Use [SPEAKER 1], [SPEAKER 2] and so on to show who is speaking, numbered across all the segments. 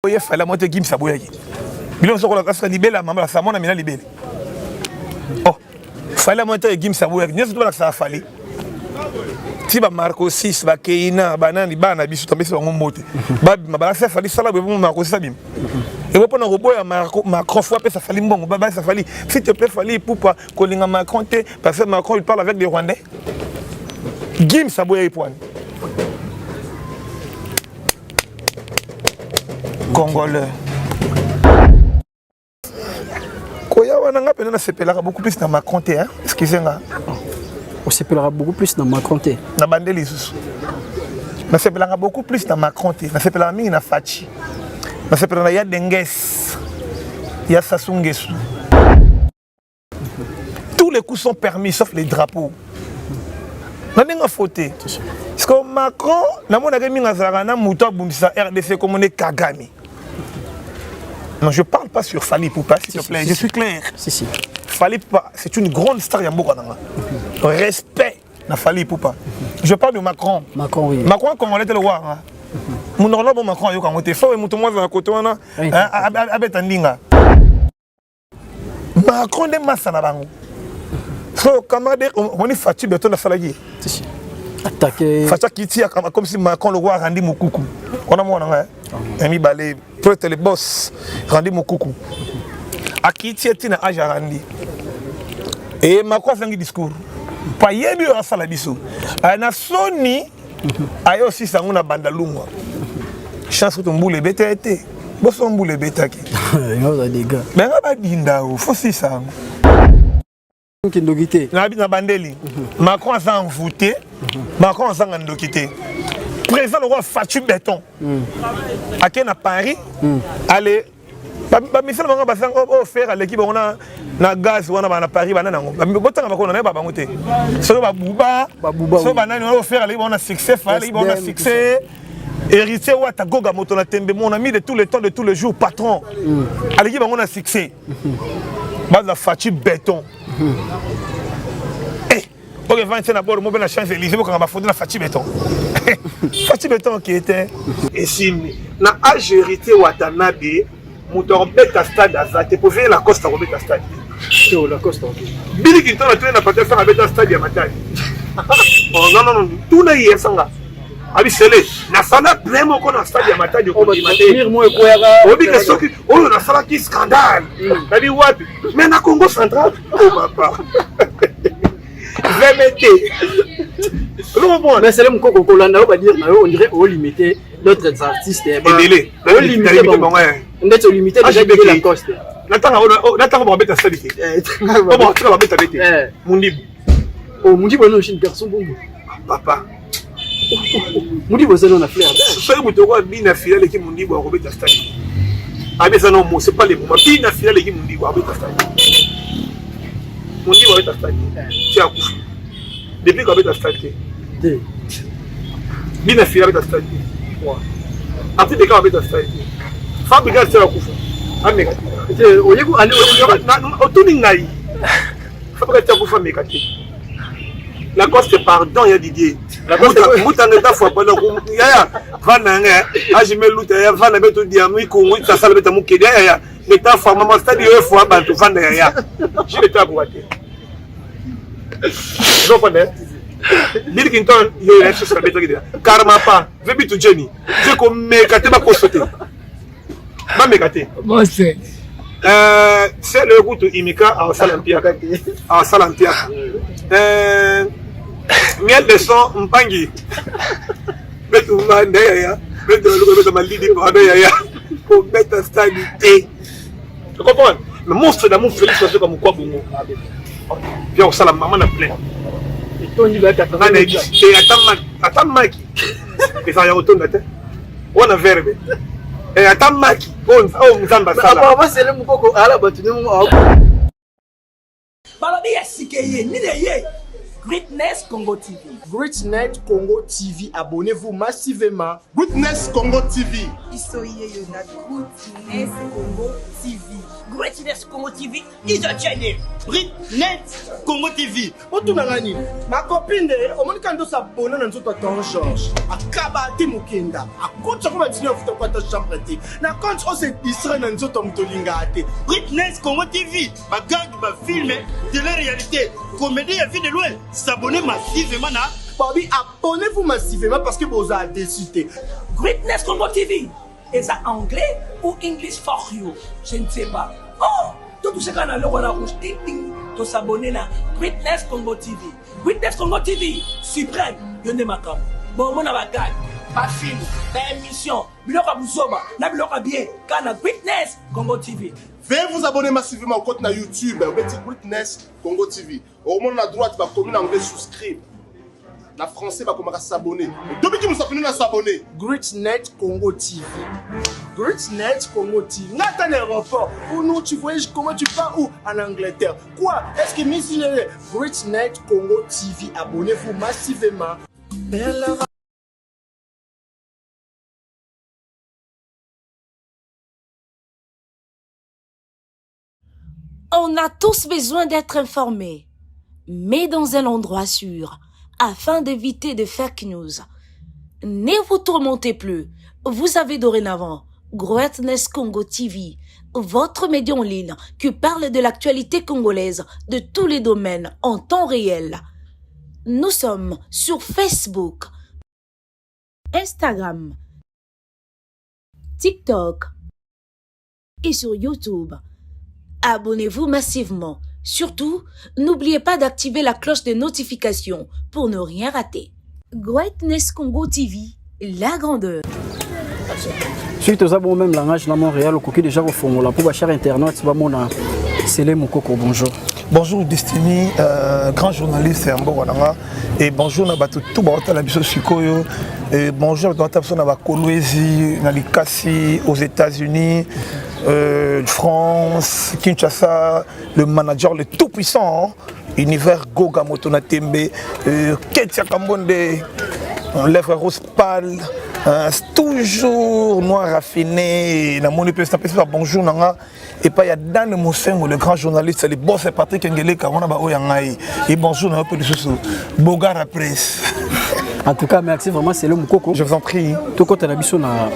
[SPEAKER 1] oye fala moto Gim Saboyaki. Bilon soko la sa libela mama la samona mina libele. Oh, fala moto Gim Saboyaki. Nyeso to la sa fali. Ti ba Marco 6 ba Keina banani bana bisu tambesi ba ngombote. Ba mabala sa fali sala be Marco sabim. Et pour nous reposer Macron fois ça fallait bon baba ça fallait s'il te plaît fallait pour pas coller Macron parce que Macron il parle avec des Rwandais. Gim Saboya point. Congolais. Koya wana pena na sepelaka beaucoup plus dans Macron hein. Excusez-moi.
[SPEAKER 2] On s'appellera beaucoup plus dans Macron
[SPEAKER 1] na bandeli susu. Na sepelaka beaucoup plus dans Macron na sepelaka mingi na Fachi. Na sepelaka ya Denges. Ya Sasungesu. Tous les coups sont permis sauf les drapeaux. N'a fauté. Parce que Macron, na mona gami ngazarana muto bundisa RDC comme on est Kagame. Non, je parle pas sur Fally Ipupa, s'il te plaît. Je suis clair.
[SPEAKER 2] Si.
[SPEAKER 1] Fally Ipupa, c'est une grande star Yambo. Respect na Fally Ipupa. Je parle de Macron.
[SPEAKER 2] Macron, oui.
[SPEAKER 1] Macron, comme on était le voir. Mon orla bon Macron, yo quand fort et mon tomo à côté wana. Abetandinga. Macron de massa na bango. So camarade, on est fatigué de ton salarié.
[SPEAKER 2] Si. Attaquer.
[SPEAKER 1] Fatigué qui comme si Macron le roi rendi Moukoukou. On a mon ami balé prête les boss rendi Moukoukou. A qui tient na âge rendi. Et Macron fait un discours. Pas yebi à salabiso. Na Sony ayo aussi ça on a bandalungwa. Chance que ton boule bête été. Boson boule bête qui.
[SPEAKER 2] Il y a des gars.
[SPEAKER 1] Mais on va dinda faut si ça. Na bandeli. Macron a envoûté. Macron a ndokité. Président le roi Fatou Béton. À na Paris. Allez. Ba misala banga basang offert à l'équipe on a na gaz on a na Paris banana ngo. Botanga bakona na ba bangote. So ba buba. So banana on offert à l'équipe on a succès fallait on a succès. Héritier Wata Goga Moto na Tembe mon ami de tous les temps de tous les jours patron. À l'équipe on a succès. Base la Fatou Béton. Ok, 25 d'abord, moi, je vais changer l'Élysée pour qu'on va fonder la Fatou Béton. Fatou Béton qui était. Et si, na âge hérité Watanabe, mon bête à stade à ça, tu peux venir la Costa Robert à stade.
[SPEAKER 2] La Costa, ok.
[SPEAKER 1] Billy Clinton a tué la Patrice faire avec un stade à Matane. Non, tout n'a y est sans là. Abi Sele, na sala vraiment qu'on a stade à Matane.
[SPEAKER 2] On va dire, moi, quoi,
[SPEAKER 1] on dit que ceux qui. Oh, na sala qui scandale. On dit, ouais, mais na Congo central. Oh, papa.
[SPEAKER 2] Mais c'est le mot qu'on a dire, on dirait au limité d'autres artistes.
[SPEAKER 1] Limité.
[SPEAKER 2] On est limité déjà de la coste.
[SPEAKER 1] N'attends pas mettre ça ici. Comment tu vas mettre avec Moundibo.
[SPEAKER 2] Oh, Moundibo non, je suis un garçon bon.
[SPEAKER 1] Papa.
[SPEAKER 2] Moundibo c'est non à fleur.
[SPEAKER 1] Ce que tu vois bien affiler l'équipe Moundibo à Robert Stade. Ah mais ça non, c'est pas les mots. Bien affiler l'équipe Moundibo à Robert Stade. Moundibo à Robert Stade. Tu as couché. Depuis qu'on a starté. Bien affiler avec la stade. Après des cas avec la stade. Fabriquer c'est la couche. Ah mais
[SPEAKER 2] au lieu d'aller
[SPEAKER 1] au Tuningaï. Fabriquer c'est la couche mais la coste pardon il y a Didier. La coste mutanga fois pas le ya va nanga ajime luta ya va na beto diamu ko ça sala beta mukede ya mais ta fois maman stade yo fois ba to vanda ya. Je l'étais à boiter. Je connais. Bill Clinton, il y a une chose à dire. Karma pas, veut to Jenny. Je comme mécaté ma constater. Ma mécaté.
[SPEAKER 3] Moi c'est.
[SPEAKER 1] C'est le route Imika à Salampia. À Salampia. Miel de son Mpangi. Betu Mandaya. Betu le Malidi Mandaya. Pour mettre stabilité. Tu comprends? Le monstre d'amour Félix c'est comme quoi Bongo. Viens au salam maman a plein. Attends Maki. Et ça y a autant de temps. On a verbe. Et attends Maki. Oh Mzamba Sala.
[SPEAKER 2] Moi c'est le mot à la bâtiment.
[SPEAKER 3] Balobi ya sikeye ni de ye. Greatness Congo TV.
[SPEAKER 2] Greatness Congo TV, abonnez-vous massivement.
[SPEAKER 4] Greatness Congo TV.
[SPEAKER 5] Isoye na Greatness Congo TV.
[SPEAKER 3] Greatness Congo TV is a channel. Greatness Congo TV.
[SPEAKER 2] Otunangani, ma copine, au moins quand on s'abonne dans notre temps Georges, akaba te mukenda, akutsa ko batini ofuta kwa ta chambre te. Na quand on se distrait dans notre mtolinga te.
[SPEAKER 3] Greatness Congo TV, ma gang ma film de la réalité. Comédie à vie de loin. S'abonner massivement na.
[SPEAKER 2] Bobby, abonnez-vous massivement parce que vous avez décidé.
[SPEAKER 3] Greatness Congo TV. Est-ce anglais ou English for you? Je ne sais pas. Oh, tout ce qu'on a là, on a rouge, ting ting, de s'abonner là. Greatness Congo TV. Greatness Congo TV, suprême. Yonde makam. Bon, mon avagad, pas film, pas émission. Biloka Bouzoba, na biloka bien. Kana Greatness Congo TV.
[SPEAKER 4] Veuillez vous abonner massivement au compte na YouTube. Vous mettez Greatness Congo TV. Au moment de la droite, va commune anglais souscrire. La français va commencer à s'abonner. Depuis que nous sommes venus à s'abonner.
[SPEAKER 2] Greatness Congo TV. Greatness Congo TV. Nathan aéroport. Où nous tu voyages comment tu pars où? En Angleterre. Quoi? Est-ce que Miss Greatness Congo TV. Abonnez-vous massivement.
[SPEAKER 6] On a tous besoin d'être informés, mais dans un endroit sûr, afin d'éviter de fake news. Ne vous tourmentez plus, vous avez dorénavant Greatness Congo TV, votre média en ligne qui parle de l'actualité congolaise de tous les domaines en temps réel. Nous sommes sur Facebook, Instagram, TikTok et sur YouTube. Abonnez-vous massivement. Surtout, n'oubliez pas d'activer la cloche de notification pour ne rien rater. Greatness Congo TV, la grandeur.
[SPEAKER 7] Suite aux abonnés même langage dans Montréal, au coquille déjà au fond, là pour ma chère internaute, c'est les Moukoko, bonjour.
[SPEAKER 1] Bonjour Destiny, grand journaliste et bonjour à tout la biso Sikoyo et bonjour à Kolwezi, Nalikasi aux États-Unis, France, Kinshasa, le manager le tout puissant, univers Goga Motona Tembe, Ketia Kambonde, lèvres rose pâle. Toujours noir raffiné, bonjour nanga et pas y a Dan Moussengo le grand journaliste, le boss c'est Patrick Ngele Karona ba oyangai et bonjour na peu de sous Bogara presse.
[SPEAKER 7] En tout cas merci vraiment c'est le Moukoko.
[SPEAKER 1] Je vous en prie.
[SPEAKER 7] Tout côté la biso na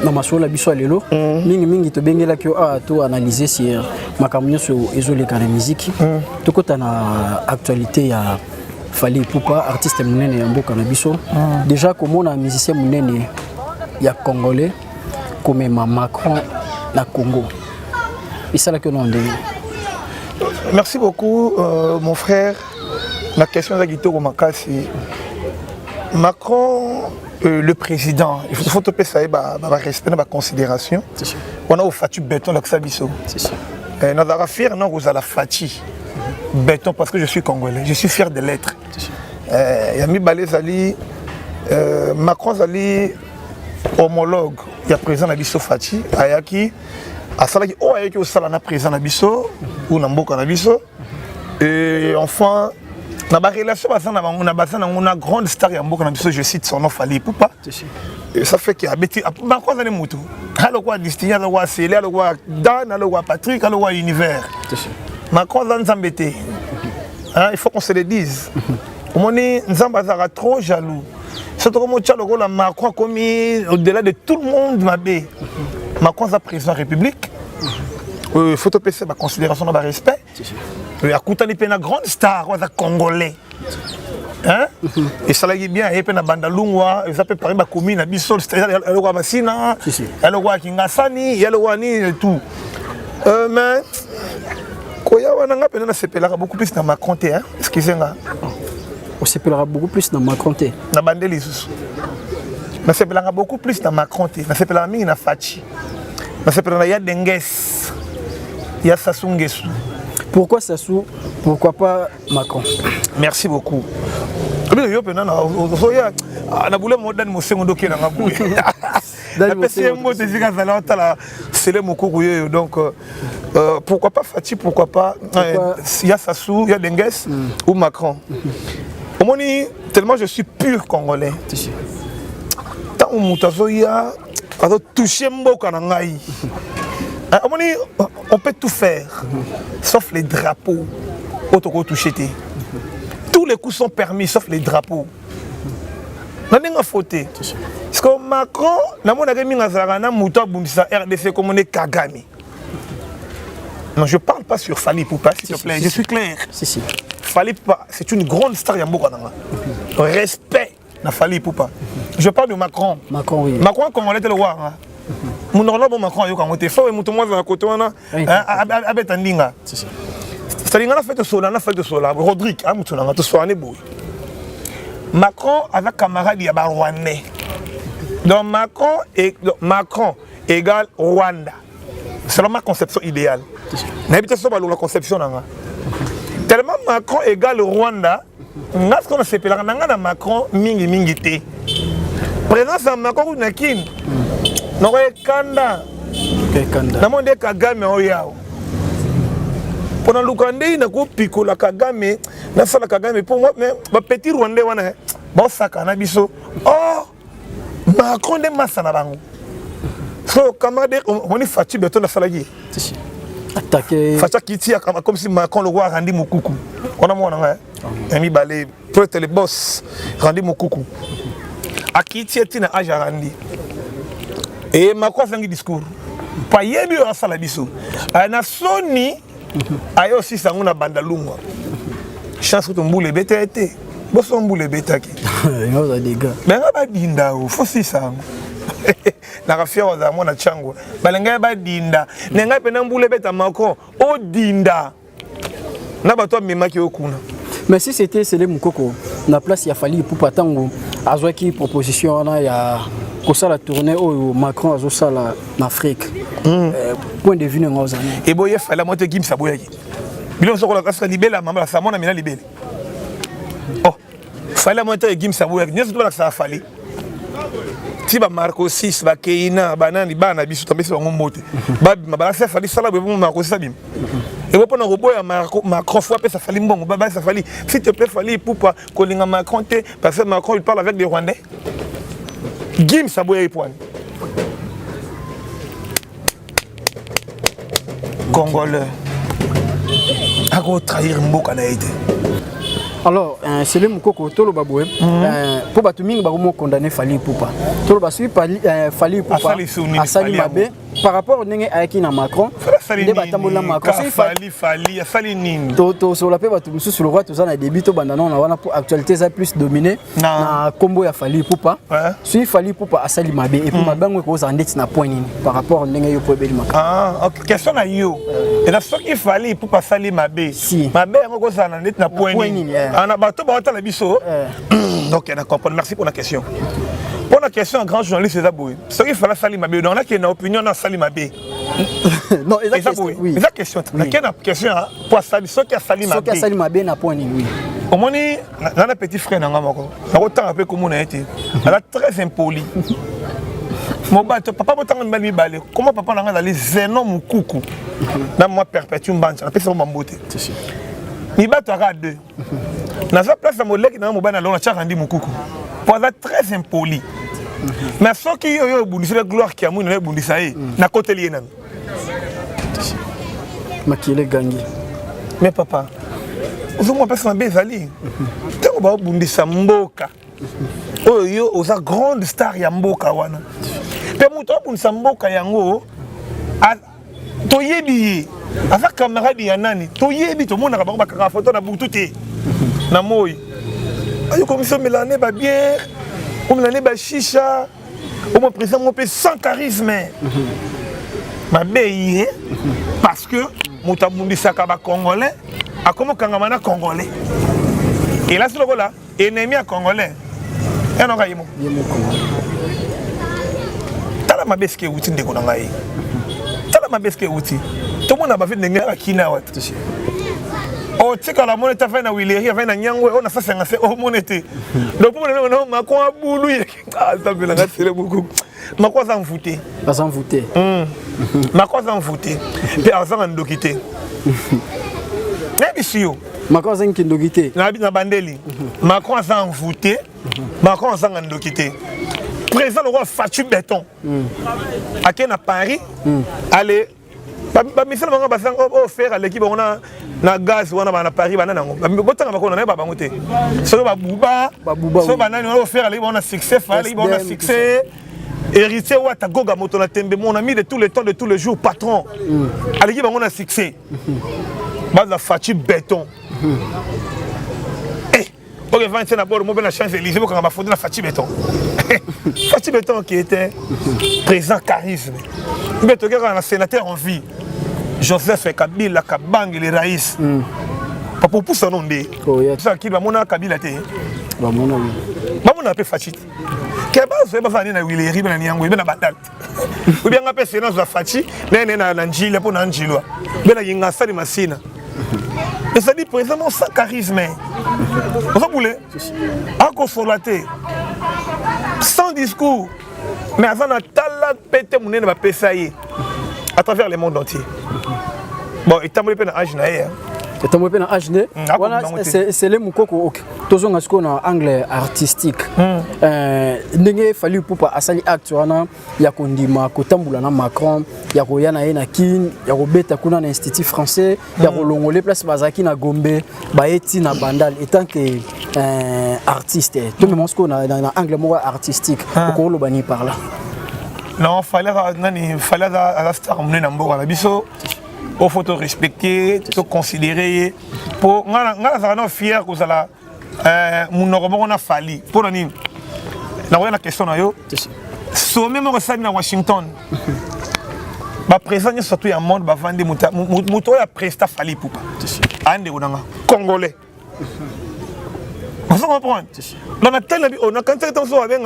[SPEAKER 7] maso la biso lelo mingi to bengela ki to analyser sur makamyo sur isolé kana musique. Tout côté na actualité ya Fally Ipupa artiste munene ya mboka na biso. Déjà comme on a musicien munene ya congolais comme Macron na Congo. Et ça là que l'on dit.
[SPEAKER 1] Merci beaucoup mon frère. La question de Guito Makasi. Macron le président, il faut te payer ça respect na considération. On a au Fatu béton la Xabiso.
[SPEAKER 7] C'est sûr.
[SPEAKER 1] Nous avons fier non vous à la Fati. Béton parce que je suis congolais, je suis fier de l'être. Yami Balé Zali, Macron Zali, homologue, il y a présent Nabiso Fati, Ayaki, Asalaki, Ayaki au Salana présent Nabiso, ou Namboka Nabiso, et enfin, dans la relation, on a une grande star Yamboka Nabiso, je cite son nom Fally Ipupa. Et ça fait qu'il y a Macron Zali Moutou, alors quoi Distingué, alors quoi Célé, alors quoi Dan, alors quoi Patrick, alors quoi Univers. Macron nous embêté. Il faut qu'on se le dise. On est trop jaloux. Surtout comme Macron a commis au-delà de tout le monde. Macron est président de la République. Il faut te payer ma considération de respect. Il y a une grande star congolais. Et ça l'a bien, il y a une bande lungwa, il s'appelle par exemple commune à Bissol, c'est-à-dire il y a Massina, il y a Kingasani, il y a tout. Mais on s'appellera beaucoup plus dans Macron, excusez-moi.
[SPEAKER 7] On s'appellera beaucoup plus dans Macron.
[SPEAKER 1] Dans Bandeli. On s'appellera beaucoup plus dans Macron. On s'appellera Mingi na Fachi. On s'appellera Yadenges. Ya Sassou Nguesso.
[SPEAKER 7] Pourquoi Sassou? Pourquoi pas Macron?
[SPEAKER 1] Merci beaucoup. Donc pourquoi pas Fati, pourquoi pas il y a Sassou, il y a Dengues ou Macron. Tellement je suis pur congolais. Tant que touché mboka na ngai. On peut tout faire, sauf les drapeaux. Tous les coups sont permis, sauf les drapeaux. Parce que Macron, RDC comme on est Kagame. Non, je ne parle pas sur Fali Poupa, s'il te plaît. Je suis clair. Fali Poupa, c'est une grande star Yamboka. Respect na Fali Poupa. Je parle de Macron.
[SPEAKER 7] Macron, oui.
[SPEAKER 1] Macron, comme on était le roi. Mon bon Macron, il y a un faux et mon tournoi à côté. Avec un dinga. C'est-à-dire qu'on a fait de cela, on a fait de cela. Rodrigue, on a fait de Macron avec camarade Yaba Rwandais. Donc Macron égale Rwanda. C'est ma conception idéale. N'habitez pas la conception. Tellement Macron égale Rwanda, ce qu'on a fait, Macron mingi mingi te. Présence à Macron nakin. N'aurait Kanda. Namande Kagame oyao. Pendant le Kandé, il y a un pico la Kagame, na sala Kagame pour moi, mais petit Rwandais wana, bon saka na biso. Oh, Macron de massa na bango. So camarade, on est fatigué beton na sala gi.
[SPEAKER 7] Attaqué.
[SPEAKER 1] Fataki comme si Macron le roi rendi mokuku. On a mon hein. Ami balé, pour être le boss, rendi mokuku. Akiti tina aja rendi. Et Macron fait un discours. Pas yebi à sala biso. Na Sony ayo aussi ça on a bandalunga. Chance que ton boule bêta été. Bon son boule bêta qui.
[SPEAKER 7] Il y a des gars.
[SPEAKER 1] Mais on va dinda ou faut si ça. Na rafia wa za mona chango. Balenga ba dinda. Nenga pena boule bêta Macron o dinda. Na ba toi mema ki okuna.
[SPEAKER 7] Mais si c'était Célé Moukoko, na place il a fallu pour pas tango. Azoa qui proposition là il y a que ça la tournée au Macron azo ça là en Afrique. Point de vue ngos ani.
[SPEAKER 1] Et boye fala moto Gim Saboyaki. Bilo soko la kasa libela mama la samona mina libela. Oh, fala moto Gim Saboyaki. Nyeso to la sa fali. Ti ba Marco 6 ba Keina banani bana biso tombe so ngombote. Ba mabala sa fali sala be Marco sabim. Et vous prenez un robot à Macron, faut appeler ça fallait bon, ça fallait. S'il te plaît, fallait pour pas coller à Macron, parce que Macron il parle avec des Rwandais. Gim Saboya et point. Congolais. À quoi trahir Mboka na été.
[SPEAKER 7] Alors, c'est le Moukoko, Tolo Baboué, pour Batuming, Baromo condamné Fali Poupa. Tolo Basui, Fali Poupa, Asali Mabé, par rapport au Nenge Aekina Macron,
[SPEAKER 1] Débatambola Macron, Fali Nin.
[SPEAKER 7] Toto, sur la paix, Batumou, sur le roi, tout ça, on a débité au Bandanon, on a pour actualité, ça plus dominé. Na combo ya Fali Poupa. Suivi Fali Poupa, Asali Mabé, et pour ma banque, on a un point par rapport au Nenge Yo Poebeli Macron.
[SPEAKER 1] Ah, ok, question à yo. Et là, ce qu'il fallait pour pas Sali Mabé. Si. Mabé, on a un point. On a battu la biso. Donc, on a compris. Merci pour la question. Pour la question, un grand journaliste, c'est Zaboué. Ce qu'il fallait Salim Abé, on a une opinion dans Salim Abé.
[SPEAKER 7] Non, exactement. Oui.
[SPEAKER 1] C'est la question. Il y a une question pour Salim, ce qui a Salim Abé.
[SPEAKER 7] Ce qui a Salim Abé n'a point ni oui.
[SPEAKER 1] Au moins, dans un petit frère, on a autant appelé comme on a été. Elle est très impolie. Mon papa m'a dit comment papa n'a pas allé Zénon Moukoukou. Dans moi, perpétue une bande. On appelle ça mon beauté. Il bat à deux. Dans sa place, mon lègue, dans mon ban, on a rendu Moukoukou. Pour être très impoli. Mais ce qui est la gloire qui a mon Boundissaï, n'a côté lié.
[SPEAKER 7] Makile Gangi.
[SPEAKER 1] Mais papa, vous m'appelez ça Bézali. Tu vas Boundissa Mboka. Oh, yo, aux grande star Yamboka wana. Pe muto Boundissa Mboka yango. Toyebi. Avec camarade yanani. Toyebi, tout le monde a bakaka photo na boututé. Na moi. Ayo commission melané ba bière. Ou melané ba chicha. Ou mon président mon sans charisme. Ma béyé parce que Moutabundi Sakaba congolais a comme Kangamana congolais. Et là c'est le là ennemi à congolais. Et non gaïmo. Tala ma beske outil de konangaï. Tala ma beske outil. Tout le monde a pas fait de n'engue à Kina wat. Oh tu sais quand la monnaie a fait na Willery, a fait na Nyangwe, on a fait 50 au monnaie. Donc pour le moment ma quoi boulou. Ah ça me l'a c'est beaucoup. Ma quoi s'en foutait.
[SPEAKER 7] Pas s'en foutait.
[SPEAKER 1] Ma quoi s'en foutait. Puis à ça on doit quitter. Mais monsieur,
[SPEAKER 7] Macron a un ndokité.
[SPEAKER 1] Na bandeli. Macron a envoûté. Macron a ndokité. Président le roi Fatou Béton. À qui na Paris. Allez. Ba misala manga basang offert à l'équipe on a na gaz wana ba na Paris bana nango. Botanga ba ko na ba bangote. So ba buba. So ba nani on offert à l'équipe on a succès fallait on a succès. Héritier Ouata Goga Motona Tembe, mon ami de tous les temps, de tous les jours, patron. À l'équipe, on a succès. Base la Fatou Béton. Eh, ok, 25 d'abord, moi, la chance Élysée, quand on va fonder la Fatou Béton. Fatou Béton qui était président charisme. Mais tu regardes un sénateur en vie. Joseph Kabila, Kabang et les Raïs. Pas pour pousser un nom de. Ça qui va mon Kabila. Maman a fait Fatou. Qu'est-ce que vous na Willeri na Niango na Badal. Ou bien appelle séance la Fatou, na Nanjila pour Nanjilo. Ben na Yinga Sali Masina. Et ça dit précisément sans charisme. Vous voulez consolater. Sans discours. Mais avant na tala pété mon na pesaye à travers le monde entier. Bon, et tambour na âge na
[SPEAKER 7] c'est le mukoko toujours en anglais artistique ndenge fali pupa asali acte wana ya kondima kotambula na Macron ya koyana na kin ya kobeta kuna na institut français ya kolongole place bazaki na Gombe baeti na bandal étant que artiste tout le monde na anglais mo artistique ko lo bani par là
[SPEAKER 1] non fallait la star mné na mboka na biso. Il faut te respecter, te considérer. Pour nous sommes fiers que nous avons fallu. Pour nous, nous avons la question. Sommet à Washington. Présent surtout un monde va vendre moto ya presta fali poupa. Ande onanga congolais. Vous comprenez? Dans la telle on a quand on avec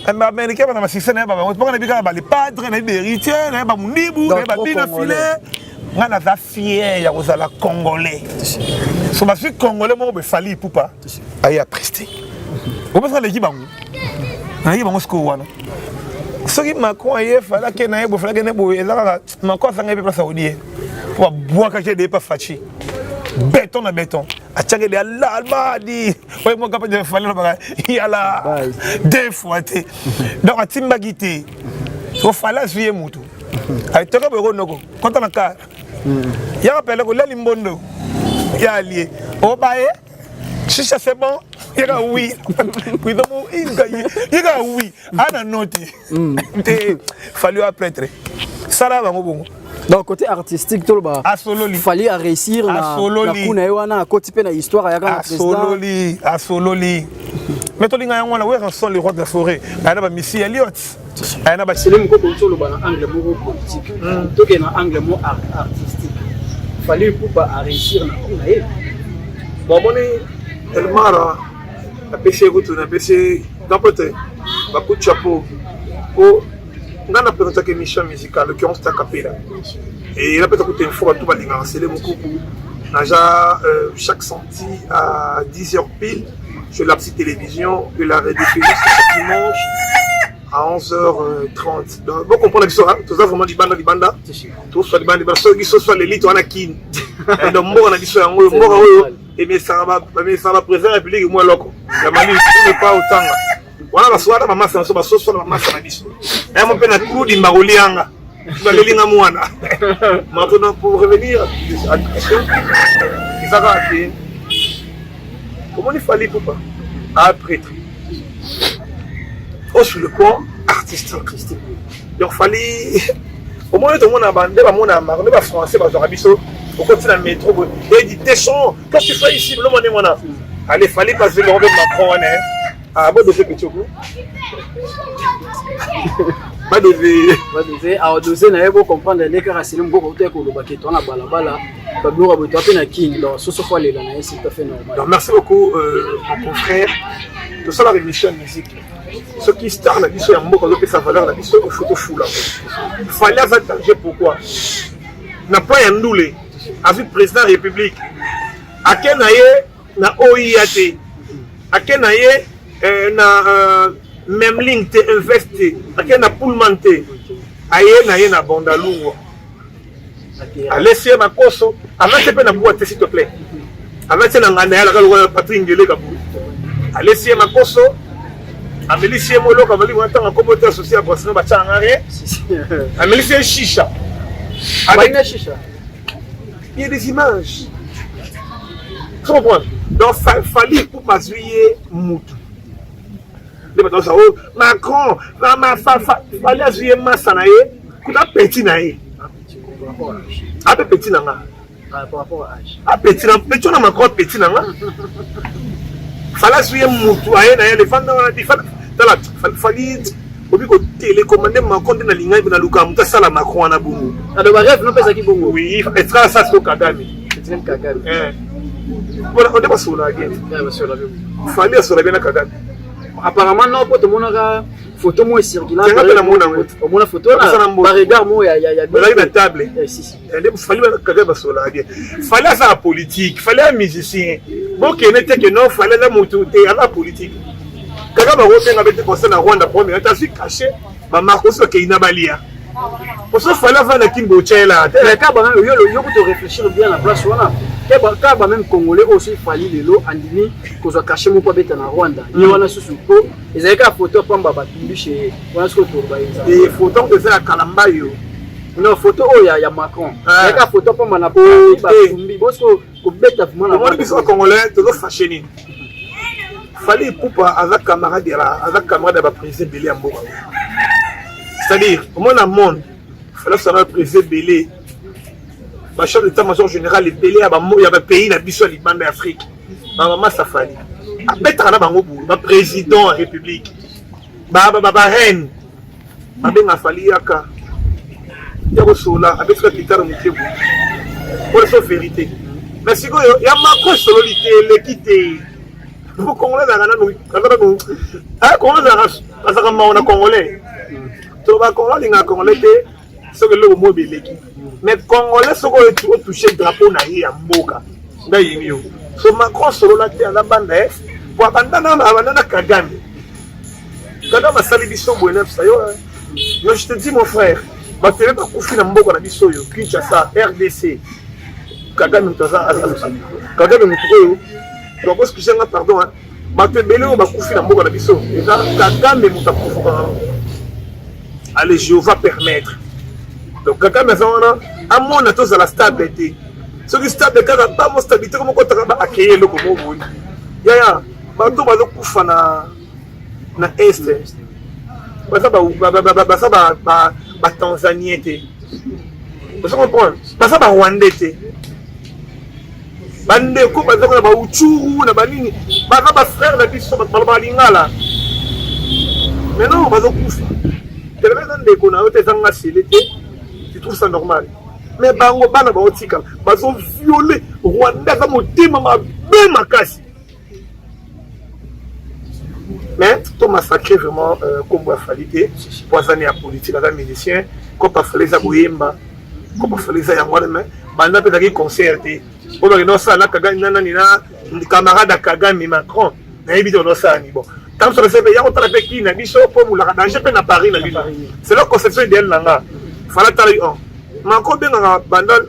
[SPEAKER 1] américain na masisi na ba on pas na bika ba les padres na héritier na ba mundibu na ba bina filé ngana za fier ya kozala congolais so ba suis congolais mo be fali poupa aya prester on peut faire l'équipe bango na yi bango sko wana soki Macron aye fala ke na yebo fala ke ne bo ezaka Macron sanga pe saoudien pour boire quelque de pas fachi béton na béton a tchake de Albadi ouais moi capable de fallait il y a là deux fois donc a timbagité so fallait suyer mutu ay toka be ronoko konta na car ya rappelle ko leli mbondo ya allié o baé chicha c'est bon il a oui puis donc il a oui ana noté fallu apprêter ça là va bon.
[SPEAKER 7] Donc côté artistique tout bas il fallait réussir na kuna wana côté pe na histoire ya kana président
[SPEAKER 1] Asololi mais to linga yango na we sont les rois de la forêt ana ba Missy Elliott ana ba
[SPEAKER 7] selem ko to lo bana angle mo politique to ke na angle mo artistique fallait pour ba réussir na kuna ye
[SPEAKER 1] bon moni Elmara a pêché route na pêché d'apote ba coup de chapeau ko on a présenté une émission musicale qui ont été capée là. Et il a peut-être écouté une fois tout le monde. C'est le beaucoup. Chaque samedi à 10h pile sur la petite télévision de la rediffusion ce dimanche à 11h30. Donc, vous comprenez que ça, tout ça vraiment du banda. Tout ça du banda. Ceux soit l'élite, on a qui. Donc, moi, on a dit ça. Et mais ça va présenter la République, moi, loco. La Mali, tout n'est pas autant. Wana baswata mama sana so basoso na mama sana biso. Et mon pena kudi mbagoli anga. Tunalinga mwana. Maintenant pour revenir à la question. Ça va être comment il fallait pour à prêtre. Sur le plan artistique. Donc fallait au moins tout le monde a bandé ba mona marne ba français ba zorabiso. Au côté de la métro et dit Deschamps quand tu fais ici le monde mona. Allez fallait passer le Robert Macron hein. Ah, bon, de ce petit coup. Pas de
[SPEAKER 7] alors doser na yebo comprendre les cas c'est beaucoup côté ko lo baketo na balabala ba blora bo tapé na king donc so fois les là c'est tout à fait normal.
[SPEAKER 1] Donc merci beaucoup mon confrère. Tout ça la émission musique. Ce qui star la biso ya mboko zo pesa valeur la biso photo fou là. Fallait avantager pourquoi? Na pas ya ndoulé avec président de la République. Akenaye na OIAT. Akenaye na même ligne te investi aké na poulmanté aye na ye na bondalungo allez sur ma koso avant te pe na boîte s'il te plaît Avec la ngana la Patrick Ngele Kabou. Allez si ma koso. Amélie si molo comme lui entend comme auteur associé à Boston Bachangare. Amélie c'est chicha. Avec
[SPEAKER 7] chicha.
[SPEAKER 1] Il y a des images. Tu comprends? Donc fallait pour pas juillet moutou. Macron, fallait juillet massanaye. Kuda petit naye. Un peu petit nanga.
[SPEAKER 7] Par rapport à âge.
[SPEAKER 1] Ah petit nanga. Petit nanga Macron petit nanga. Fallait juillet moutou. Aye naye les femmes dans la différence. Fallait obi ko télécommander Macron na linga na luka muta sala Macron na bongo.
[SPEAKER 7] Alors bref, non pesa ki bongo.
[SPEAKER 1] Oui, extra ça c'est Kagame.
[SPEAKER 7] C'est Kagame.
[SPEAKER 1] Voilà, on est pas sur la guerre. Fallait sur la bien Kagame.
[SPEAKER 7] Apparemment non pour tout le monde photo moi circulant.
[SPEAKER 1] Au
[SPEAKER 7] moins photo là. Par regard moi il y a
[SPEAKER 1] la table. Si. Il fallait Kagame sur la guerre. Fallait ça politique, fallait un musicien. Bon qui n'était que non, fallait la moto et à la politique. Kagame a reçu avec des conseils à Rwanda premier, tu as su cacher ma marque sur Keina Balia. Pour ça fallait faire la Kimbo Chela.
[SPEAKER 7] Mais quand même yo to réfléchir bien la place voilà. Quand même congolais aussi fallait les lots andini ko zo cacher mon pas bête na Rwanda. Ni wana susu ko ils avaient ka photo pamba batumbi chez wana ce ko to ba ils.
[SPEAKER 1] Et photo que c'est à Kalamba yo.
[SPEAKER 7] Non photo il y a Macron. Il y a photo pamba na batumbi bosko ko bête vraiment
[SPEAKER 1] na. Moi biso congolais to fâché ni. Fallait pour avec camarade avec camarade ba président Belé en Mboka. C'est-à-dire au moins dans le monde fallait ça le président Belé. Ma chef d'état-major général est Belé à il y a pays na biso Liban d'Afrique. Maman Safari. A mettre na bango bu, ba président de la République. Ba reine. Ba benga fali yaka. Ya ko sola avec ce qui t'a remonté bu. Pour la vérité. Mais si il y a Macron sololité l'équité. Vous Congolais on a Congolais. Tu vas Congolais Congolais ce que le mot beleki. Mais Congolais ce que toucher le drapeau na ya mboka. Ndaimio. So Macron solo la te la bande pour abandonner Kagame. Kagame sali biso bonheur ça yo. Yo je te dis mon frère, ba télé ba kufi na mboka na biso yo, Kinshasa, RDC. Kagame toza Kagame mutuko. Donc, parce que j'ai un pardon, je vais vous dire que je vais allez, Dieu va permettre. Donc, Kagame a mon atos à la stabilité. Ce qui est stable, c'est pas mon stabilité, comme on va accueillir le Congo. Il y a un peu de Est. Ça Tanzanie. Vous comprenez? Ça va Rwandais. Bande ko bazaka ba uchuru na banini baka ba frère na biso ba lingala mais non bazokufa tellement ndeko na yote zanga silete tu trouves ça normal mais bango bana ba otika bazo violer Rwanda ka motema mabe makasi mais to massacrer vraiment comme ba falité poisonner la politique la musicien ko pa faleza boyemba ko pa faleza ya ngwana mais banda pe daki concerté. On va dire ça, là, Kagame, camarade Kagame Macron, bon. Quand on se fait, il y a un qui n'a dit pour vous la danger à Paris. C'est la conception idéale. Il fallait aller en. Macron, bien bandal,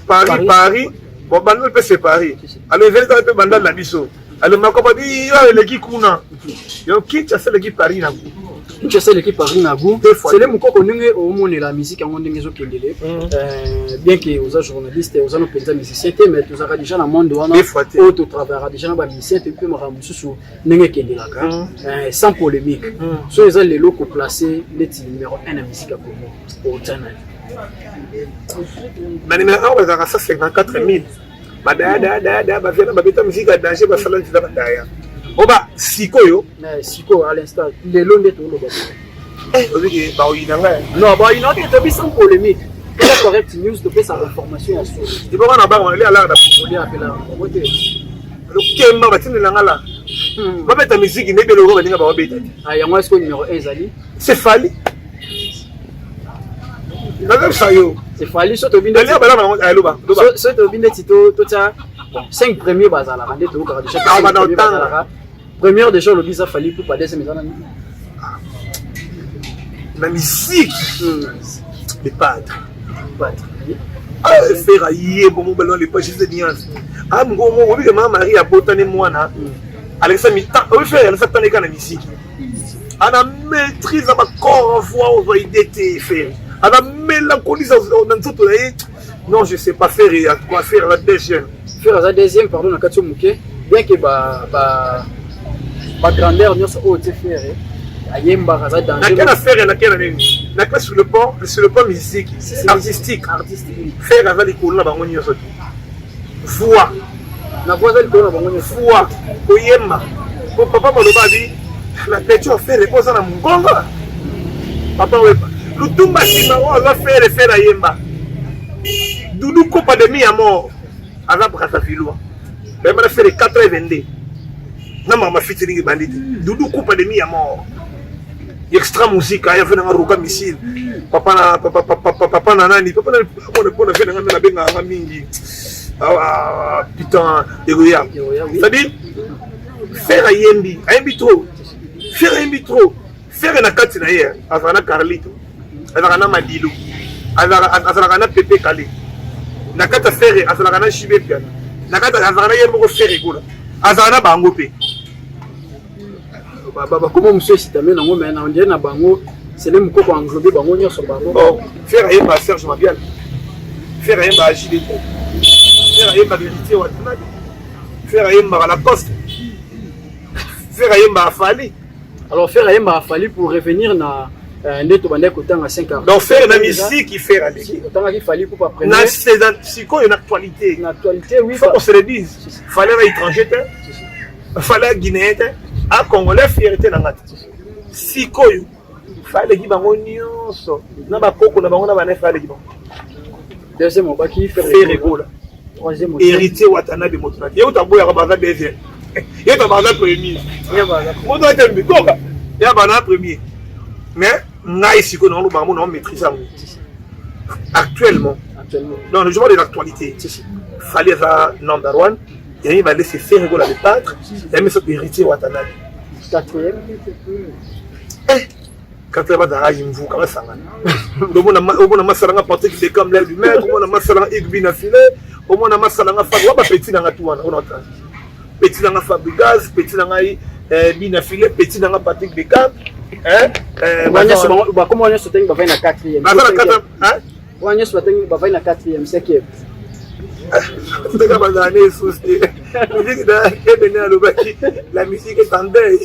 [SPEAKER 1] Paris, bon, bandal peut séparer. Alors, il va être bandal la biso. Alors, Macron va dire, il y a l'équipe Kuna. Il y a qui a l'équipe Paris.
[SPEAKER 7] Tu sais l'équipe Paris Nagou, c'est les mouko konunge au monde la musique en monde ngezo kendele. Bien que aux journalistes, aux autres pays musiciens, mais tous a déjà dans monde wana auto travaillera déjà dans ba musicien et puis mara mususu nenge kendela ka sans polémique. So ils ont les locaux placés les numéro 1 en musique à Congo au Tana.
[SPEAKER 1] Mais numéro 1 bazaka 54 000. Badada ba vient ba beta musique à danger ba sala nzaba daya. Oba sikoyo
[SPEAKER 7] siko à l'instant les longs de tout le
[SPEAKER 1] eh obi ba oyinanga
[SPEAKER 7] non ba oyinanga to bi sans polémique la correct news de sa information à source
[SPEAKER 1] tu peux pas na ba on aller à la
[SPEAKER 7] on est appelé
[SPEAKER 1] le kemba ba tinela ngala ba beta musique ne be le go ba ninga ba beta
[SPEAKER 7] ah ya moi est-ce que numéro 1 zali
[SPEAKER 1] c'est Fali na ça yo
[SPEAKER 7] c'est Fali so to bi
[SPEAKER 1] ndali ba la loba
[SPEAKER 7] so to bi ndeti to ça 5 premiers bazala rende to ka déjà première déjà le visa Fali pour pas des maisons
[SPEAKER 1] la musique les padres faire aïe bon bon les pages de nuance ah mon oui que Marie a botané moi na Alexa Mita oui faire Alexa tane kana misiki ana maîtrise ma corps voix aux idées faire ana mélancolie dans tout non je sais pas faire quoi faire la deuxième
[SPEAKER 7] pardon na katio muke bien que ba grandeur nous au te faire ayemba kaza dans
[SPEAKER 1] na kana faire na kana nini na classe sur le plan musique artistique faire avec les couleurs na bango nyonso voix
[SPEAKER 7] na voix elle na bango nyonso
[SPEAKER 1] voix oyemba ko papa maloba bi la peinture faire reposer na mungonga papa wepa lutumba sima wa va faire ayemba Doudou Copa de mi à mort avant pour sa fille mais on a fait les 4h22 non maman featuring bandit Doudou Copa de mi à mort extra musique il y avait un roca missile papa na nani papa na on a fait na benga mingi ah putain egoya c'est-à-dire faire ayembi trop faire na kati na hier avant Carlito avant na Madilo avant na Pepe Kali na kata faire avant na Chibe piano na kata avant na yembo faire kola avant na bango pe
[SPEAKER 7] comment monsieur Sitamé nango mais on dirait na bango c'est le moko englober bango nyonso bango
[SPEAKER 1] faire ayemba Serge Mabial faire ayemba Agile faire ayemba Vérité Watanabe faire ayemba la Poste faire ayemba Fali
[SPEAKER 7] alors faire ayemba Fali pour revenir na ndeto bande kotanga 5 ans
[SPEAKER 1] donc faire la musique qui fait aller
[SPEAKER 7] kotanga qui Fali pour après
[SPEAKER 1] na c'est une actualité
[SPEAKER 7] oui
[SPEAKER 1] faut qu'on se le dise fallait à étranger fallait à Guinée à Congolais fierté na ngati sikoyo fallait ki bango nyonso na bakoko na bango na bana fallait ki bango
[SPEAKER 7] deuxième on va qui
[SPEAKER 1] faire rigola
[SPEAKER 7] troisième
[SPEAKER 1] héritier Watanabe Motonaki yo taboya ka baza deuxième yo ta baza premier moto ate mbikoka ya bana premier mais ngai siko na bango na maîtriser actuellement dans le jour de l'actualité fallait ça number 1 il va laisser faire rigola le pâtre et mais ce héritier Watanabe quatrième dans Imvu comme ça on a masalanga Patrick de comme l'air du maître on a masalanga Igbina filet on a masalanga Fabio petit dans tout on entend petit dans Fabregas petit dans Bina filet petit dans Patrick de Cap
[SPEAKER 7] comment on est sauté va na 4e on est sauté va na 4e 5e
[SPEAKER 1] la musique est en deuil.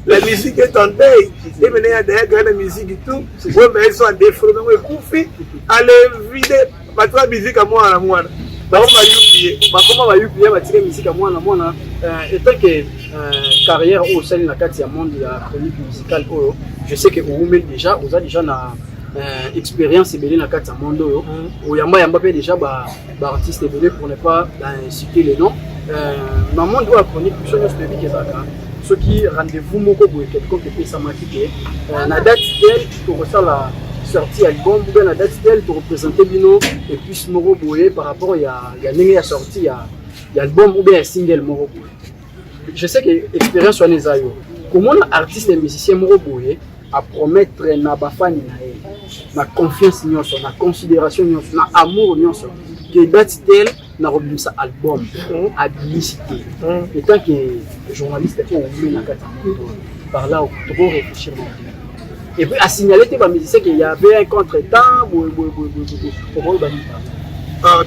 [SPEAKER 1] La musique est en deuil. Et maintenant, il y a des musique et tout. Oui, mais ils sont en défaut. Allez, vider. La musique à moi, à moi.
[SPEAKER 7] Comment va y oublier ma tirer musique à moi, étant que carrière au sein de la 4e monde de la chronique musicale, je sais que vous avez déjà expérience et dans la 4e monde où yamba pe déjà artiste évolué pour ne pas citer les noms maman doit chronique sur notre public ce qui rendez-vous moko pour quelqu'un qui fait ça maquiller la date d'elle pour ça la sortie album ou bien la date d'elle pour représenter Bino et puis moko boye par rapport il y a une sortie il y a album ou bien un single moko je sais que expérience sur les ayo comment artiste et musicien moko boye à promettre na bafani na na confiance nyonso na considération nyonso na amour nyonso que date tel na robimisa album à publicité étant que journaliste au na kata par là on doit réfléchir et puis à signaler tes musiciens qu'il y avait un contretemps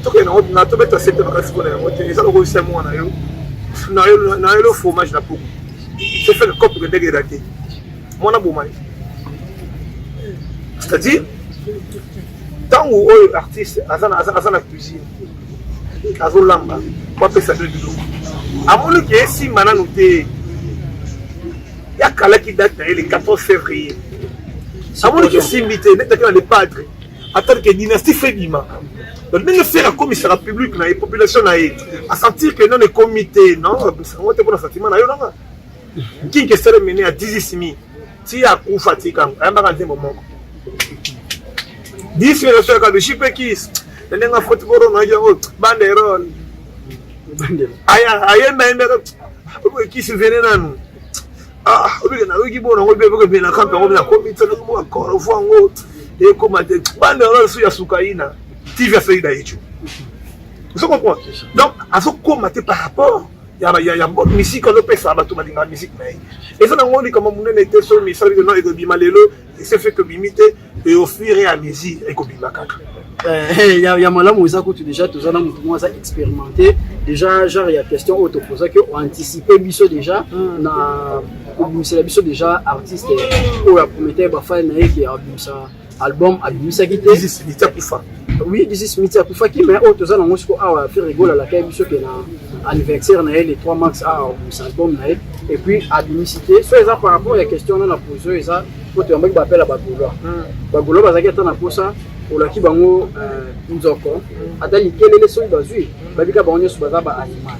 [SPEAKER 1] tout que na to beta secteur na kasi kona ngote eza ko se mo na yo na yo fromage na poko c'est fait le cop que dégradé mon abomai c'est-à-dire tant où artiste azana cuisine azolamba kwa pesa de bilo amoni ke si mana noté ya kala ki date le 14 février amoni ke si invité net que le padre attendre que dynastie fait bima donc même faire un commissaire public na population na à sentir que non le comité non on te pour sentiment na yo non qui que serait mené à 10 000 si à coup fatigant un bagage moment 10 000 de chipe kiss nenga football na yo banderole aya même kiss venenanu obi na ogi bona ngobe beko bena kampa ngobe na comité na mo akoro fo ngo et comment te bande sur ya sukaina TV a fait d'ailleurs. Vous comprenez? Donc à ce comment par rapport il y a bonne musique on peut faire bateau malinga musique mais et ça on dit comme mon était sur mais ça veut dire non et que bimalelo et c'est fait que bimiter et au fur et à mesure et que bimakaka.
[SPEAKER 7] Il y a malheur où ça coûte déjà tout ça dans tout ça expérimenté déjà genre il y a question auto poser que on anticiper biso déjà na c'est la biso déjà artiste ou la promettait ba fa na qui a ça album a bisa qui
[SPEAKER 1] This is Mita Kufa.
[SPEAKER 7] oui this is Mita Kufa qui mais auto ça on ko a faire rigoler la kai biso que na anniversaire na les 3 max a cet album na et puis à l'unicité soit ça par rapport à la question dans la position et ça pour te mettre appel à bagolo bazaki atana pour ça olaki bango nzoko atali kelele so bazui babika bango so bazaba animal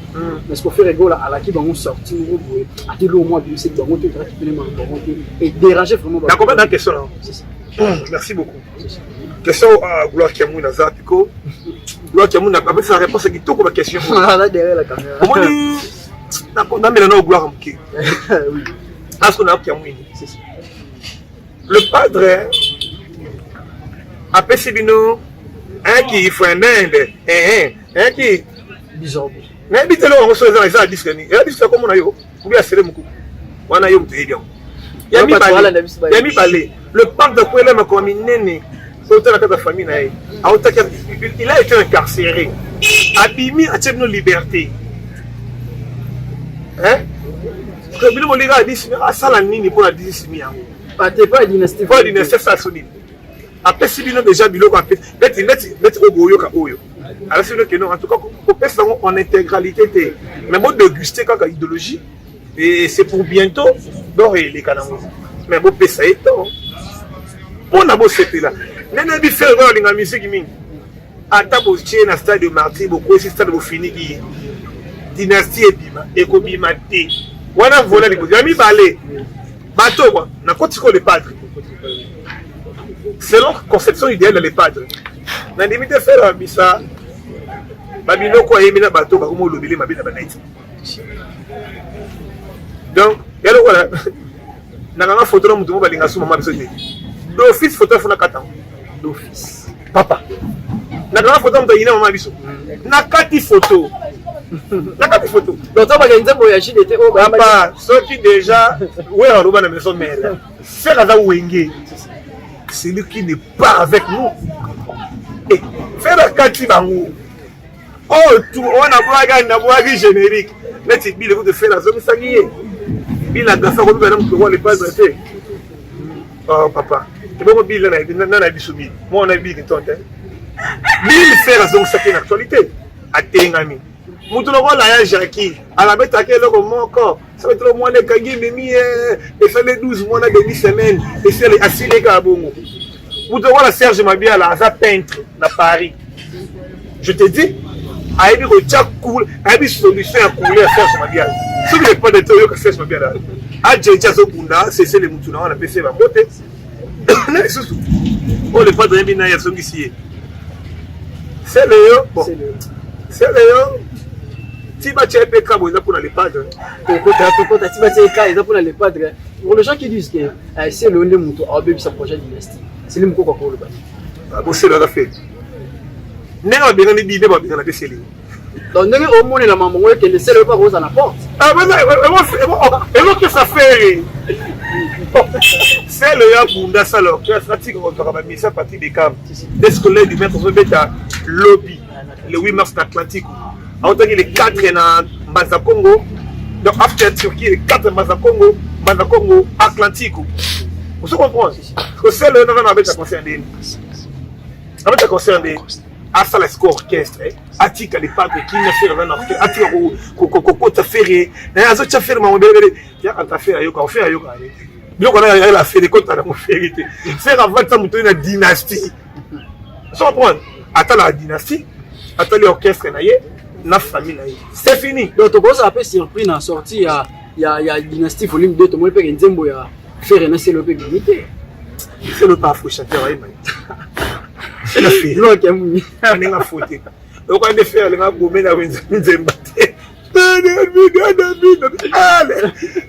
[SPEAKER 7] mais ce qu'on fait rigoler alaki bango sorti au bout atelo au moins c'est bango te tra qui peut et déranger vraiment
[SPEAKER 1] d'accord dans question là c'est ça merci beaucoup question à Gloire Kiamou na Zapiko Gloire Kiamou n'a pas fait sa réponse qui tout comme question
[SPEAKER 7] là derrière la caméra
[SPEAKER 1] comment dit na maintenant Gloire Mki oui parce qu'on a Kiamou c'est ça le padre après Sibino, un qui fait un un qui
[SPEAKER 7] bizarre.
[SPEAKER 1] Mais dit là on se fait ça disque ni. Et disque comme on a yo, ou bien c'est le moukou. On a yo très bien. Il a mis balé. Le parc de Kouela m'a comme néné. Autant la famille na yé. Il a été incarcéré. Abimi a tenu liberté. Hein? Que Bilo Moliga a dit ça la nini pour la 10 mi yango.
[SPEAKER 7] Pas pas dynastie.
[SPEAKER 1] Pas dynastie ça sonne. Après si bien déjà bilo quand mettre au goyo ka oyo alors c'est que non en tout cas on peut faire en intégralité mais moi déguster quand idéologie et c'est pour bientôt d'orer les canaux mais bon peut ça étant on a beau c'était là nene bi faire voir la musique mingi ata bo na stade de Martyr beaucoup c'est stade de fini qui dynastie ebima ekobima te wana vola les yami balé bateau quoi na kotiko le padre. C'est leur conception idéale dans les padres. Na limite faire un missa, babino quoi yemina bateau ba como lobile mabina banaiti. Donc, yalo voilà. Na nga photo na mutu mo balinga suma mabiso te. D'office photo funa kata. D'office. Papa. Na nga photo mutu yina mama biso. Na kati photo. Na kati photo.
[SPEAKER 7] Donc ça va gagner voyage était au
[SPEAKER 1] papa, ceux qui déjà ouais on roba na maison mère. C'est là où wenge. Celui qui n'est pas avec nous. Et faire la carte bango. Oh, tout, on a boire générique. Mais c'est bien de faire la zone sanguine. Il a fait comme madame que les pas fait. Oh papa. Et bon bill na bisoubi. Moi on a bill qui tonte. Bill faire la zone sanguine actualité. Atengami. Mutu no la ya Jackie. À la bête à quel encore. Ça va être le mois de Kagi, et fait les 12 mois de demi-semaine, et c'est les assis à Bongo. Vous devez voir la Serge Mabia, là, à peintre, à Paris. Je te dis, à Ebi Rocha cool, à Ebi solution à couler à Serge Mabia. Si vous n'avez pas de théorie que Serge Mabia, là, à Djedja Zobunda, c'est les Moutuna, on a PC, ma beauté. On n'est pas de Mbina, il y a son ici. C'est Léo, bon, c'est Léo. Si tu as fait pour les padres,
[SPEAKER 7] pour les gens qui disent que c'est le Moutou a obéi sa prochaine dynastie, c'est le Moutou pour le bas.
[SPEAKER 1] C'est le fait. N'est-ce bien les bidets, bien la décédée.
[SPEAKER 7] Donc, au moins, la maman, qui ne sait pas rose à la porte.
[SPEAKER 1] Ah, mais et que ça fait. C'est le Yabunda, ça leur cœur, on va mis ça à partir des câbles. Dès que l'un du maître se met à lobby, le 8 mars Atlantique. On a les 4 dans Maza Congo, donc après Turquie, les 4 Maza Congo, Atlantique. Vous comprenez? C'est le nom avec la concernée. Avec la concernée, à ça, l'esco orchestre, Atika les padres qui n'a fait un orchestre, Atika Coco Taféré, et à ce Taféré, mon bébé, il y a un affaire à Yoka, on fait à Yoka. Donc on a la fait des comptes à la vérité. C'est la vente de la dynastie. Vous comprenez? Attends la dynastie, attends l'orchestre, na famille. C'est fini.
[SPEAKER 7] Donc, tu peux un peu surpris dans la sortie. Il y a Dynastie Volume 2. Tu peux faire un zembo à faire un assez lopé limité.
[SPEAKER 1] C'est le pas fou chanteur. C'est la fille.
[SPEAKER 7] Non, qui a mouni.
[SPEAKER 1] On est en faute. Donc, on est faire le gourmet dans une zembo.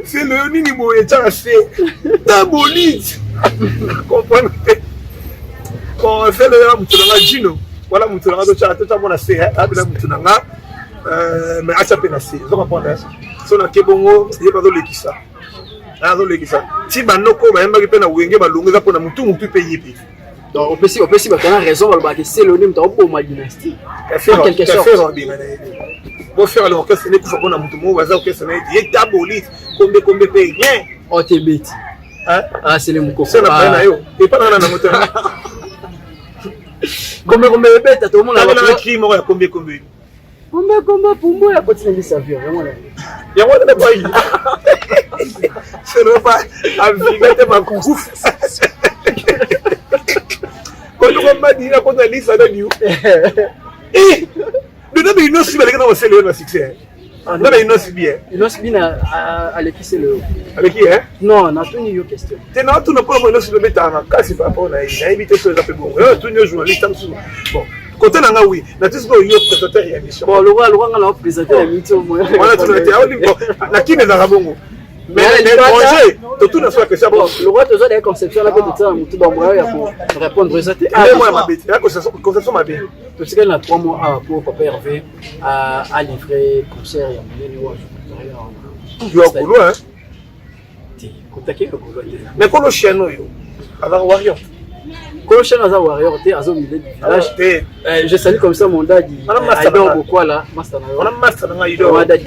[SPEAKER 1] C'est le minimum et ça c'est ta bonite. Comprenez? Quand on fait le Moutoulanga Gino, voilà Moutoulanga, tu as mon assez, Abila Moutoulanga, mais à chaque pénacé. Vous comprenez? Si on a Kebongo, il n'y a pas de l'équissa. Si Banoko, il y a un peu de Wenge, Balonga, pour nous tout payer.
[SPEAKER 7] Donc, on peut si on a raison, que c'est le nom de ma dynastie. En quelque sorte.
[SPEAKER 1] Pour faire l'orchestre, il faut qu'on a mon orchestre, il est taboli, combien paye rien.
[SPEAKER 7] Oh, t'es bête. Ah, c'est les moukos.
[SPEAKER 1] C'est la peine, et pas dans la moteur.
[SPEAKER 7] Combien de bêtes, tout le monde a
[SPEAKER 1] un crime, combien.
[SPEAKER 7] Combien pour moi, la continuer de servir, vraiment.
[SPEAKER 1] Il y a un pas eu. Ce n'est pas à vivre ma coupe. Quand on m'a dit qu'on a liste à la new. Et nous avons une autre bien dans le succès. Nous avons une autre bien.
[SPEAKER 7] Une autre bien à l'équipe, le.
[SPEAKER 1] Avec qui, hein?
[SPEAKER 7] Non, on a tout une question.
[SPEAKER 1] Tu n'as tout le pas une autre bien dans la c'est pas pour on a évité ce que ça fait bon. Tout le journaliste en dessous. Bon. Côté là, oui, la tout ce qu'on y a présentateur et émission.
[SPEAKER 7] Bon, le roi a présenté l'émission.
[SPEAKER 1] Voilà, tout le temps. La qui n'est pas bon. Mais l'étranger, tout n'a pas que ça. Bon,
[SPEAKER 7] le roi, tu as des conceptions là que tu as tout dans moi pour répondre à ça.
[SPEAKER 1] Ah, moi, ma bête. La conception ma bête.
[SPEAKER 7] Tu sais qu'il y a 3 mois pour Papa Hervé à livrer concert et à mener
[SPEAKER 1] le boulot, hein. Mais quand le chien, alors, Warrior.
[SPEAKER 7] Quand le chien a Warrior, tu es à zone du village. Je salue comme ça mon dad. Il adore beaucoup là.
[SPEAKER 1] On a master dans l'idole.
[SPEAKER 7] On a dad.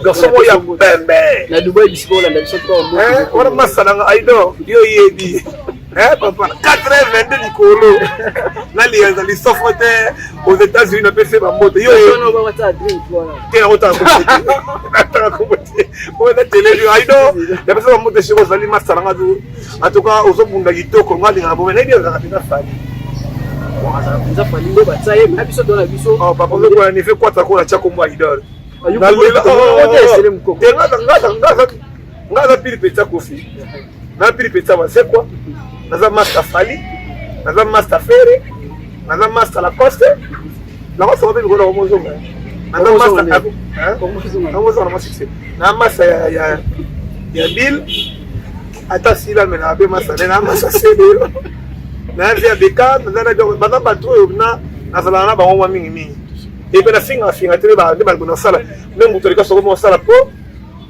[SPEAKER 1] Garçon, il y a bébé.
[SPEAKER 7] La Dubaï, biscuit, la même chose.
[SPEAKER 1] On a master dans l'idole. Yo, il est hein, papa, 4h22 du colo. Là, les softwares aux États-Unis, on appelle ça ma moto. Yo,
[SPEAKER 7] on va faire un drink, voilà.
[SPEAKER 1] T'es en retard à côté. On va télé, il y a personne qui chez vous, allez master dans l'idole. En tout cas, aux autres, on a dit que on va dire que on a dit oh, papa, on a fait quoi, t'as quoi, la tchako, moi, idole. Nga pili peta kofi. Na pili peta wasekwa. Naza master Fali. Naza master Ferre. Naza master Lacoste. Na ko sobe biko na mozonga. Naza master Abu. Hein? Na mozonga na succès. Na master ya Bill. Ata sila me na be master na master Sede. Na via beka na jo bana batro na sala na ba ngwa mingi. Et bien la finga télé ba de balbona sala. Même mutolika soko mo sala po.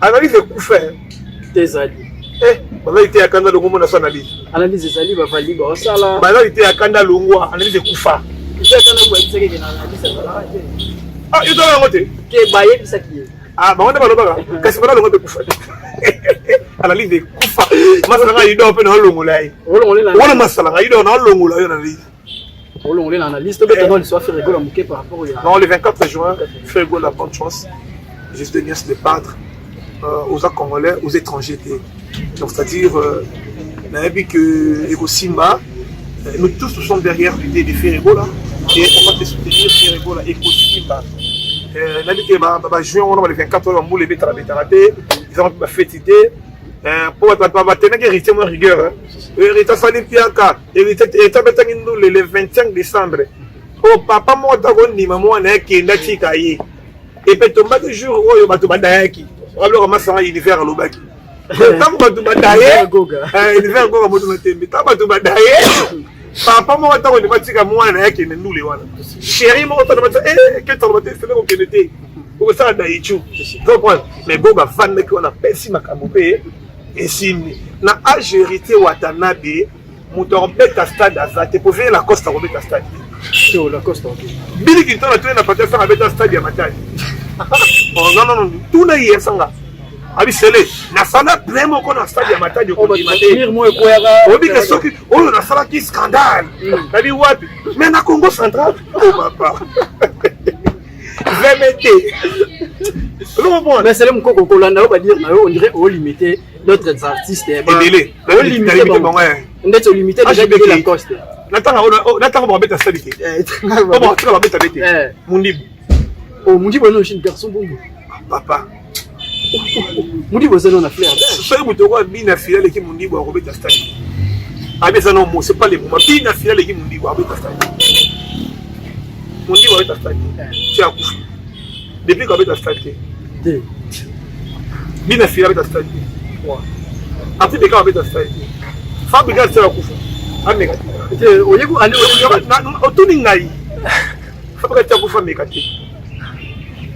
[SPEAKER 1] Analyse coup fait.
[SPEAKER 7] Tes alliés.
[SPEAKER 1] Bah il était à Kanda Longo na analyse.
[SPEAKER 7] Analyse des alliés ba vali ba sala.
[SPEAKER 1] Bah il était à Kanda Longo analyse kufa.
[SPEAKER 7] Il était à Kanda Longo c'est que na analyse.
[SPEAKER 1] Ah, il doit raconter.
[SPEAKER 7] Que baye bisa qui.
[SPEAKER 1] Ah, bah on est pas là-bas. Qu'est-ce que Longo de kufa. Analyse de kufa. Masala il doit pe na Longo là. On masala il doit na Longo là analyse.
[SPEAKER 7] On est l'analyse, peut-être qu'il soit fait rigoler par rapport au.
[SPEAKER 1] Non, le 24 juin, fait rigoler la bonne chance. Juste de venir se débattre aux Congolais, aux étrangers. Donc, c'est-à-dire, que Simba, nous tous nous sommes derrière l'idée de faire rigoler et on va te soutenir faire rigoler et Simba. Juin, on a le 24 juin, on a les ils ont fait idée. Pour être tenir hérité mon rigueur. Hérité Fali Piaka, hérité le 25 décembre. Oh papa moi t'avons maman n'a qui n'a tikaye. Et puis tomber le jour où il va te badaïki. Alors comment ça l'hiver à l'obaki. Tant que tu badaïe, l'hiver goga moto matembe. Tant que tu badaïe, papa moi t'avons ne matika moi n'a qui ne nous les wana. Chérie moi t'avons que t'as maté c'est là qu'on était. Pour ça d'aïchu. Comprends. Mais goga fan qui on a persi makamopé. Et si na âge hérité Watanabe, moto beta stade azate pour faire la costa au beta stade.
[SPEAKER 7] C'est la costa.
[SPEAKER 1] Billy Clinton a tué na pas faire beta stade ya matani. Oh non, tout na yesanga. Abi sele, na sala vraiment qu'on a stade ya matani ko dimate. Obi que soki, oh na sala qui scandale. Abi wapi? Mais na Congo central, oh papa.
[SPEAKER 7] Mais c'est le Moko Kolanda, on va dire, on dirait au limité d'autres artistes.
[SPEAKER 1] Limité.
[SPEAKER 7] On est limité déjà de la coste.
[SPEAKER 1] N'attends pas mettre stabilité. Comment tu vas mettre stabilité? Mounib.
[SPEAKER 7] Oh, Mounib, non, je suis une personne bon.
[SPEAKER 1] Papa.
[SPEAKER 7] Mounib, c'est non à fleur.
[SPEAKER 1] C'est un bouton bien affilé qui Mounib a remettre stabilité. Ah, mais ça non, c'est pas les mots. Bien affilé qui Mounib a remettre stabilité. Mounib a remettre stabilité. Tu as couché. Depuis qu'on a la stabilité. Bien affilé avec la stabilité. Après, des cas avec la stabilité. Fabriquer, c'est la couche. ameka
[SPEAKER 7] oyeku ane
[SPEAKER 1] otuni ngai fabaka tia kufa meka te